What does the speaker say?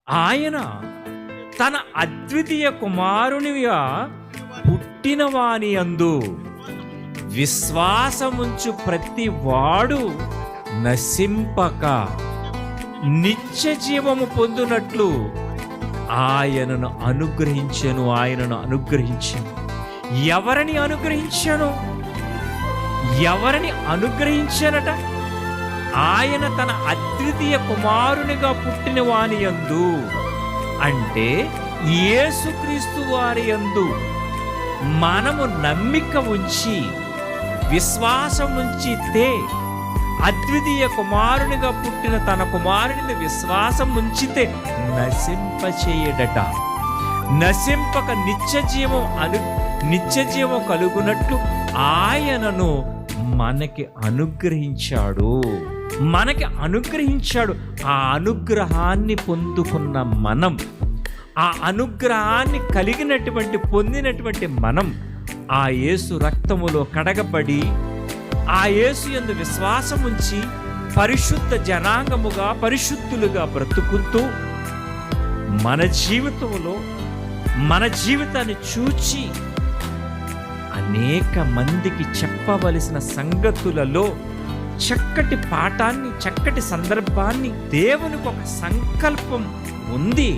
ఆయన తన అద్వితీయ కుమారునిగా పుట్టిన వాని యందు విశ్వాసముంచు ప్రతి వాడు నశింపక నిత్య జీవము పొందునట్లు ఆయనను అనుగ్రహించెను. ఎవరిని అనుగ్రహించానట? ఆయన తన అద్వితీయ కుమారునిగా పుట్టిన వాని యందు, అంటే యేసుక్రీస్తు వారి యందు మనము నమ్మిక ఉంచి విశ్వాసం ఉంచితే, అద్వితీయ కుమారునిగా పుట్టిన తన కుమారుని విశ్వాసం ఉంచితే నశింపచేయడట. నశింపక నిత్య జీవం కలుగునట్లు ఆయనను మనకి అనుగ్రహించాడు. ఆ అనుగ్రహాన్ని పొందుకున్న మనం, ఆ అనుగ్రహాన్ని పొందినటువంటి మనం ఆ యేసు రక్తములో కడగబడి, ఆ యేసు యందు విశ్వాసం ఉంచి పరిశుద్ధ జనాంగముగా, పరిశుద్ధులుగా బ్రతుకుతూ మన జీవితాన్ని చూచి అనేక మందికి చెప్పవలసిన సంగతులలో చక్కటి పాఠాన్ని, చక్కటి సందర్భాన్ని, దేవునికి ఒక సంకల్పం ఉంది.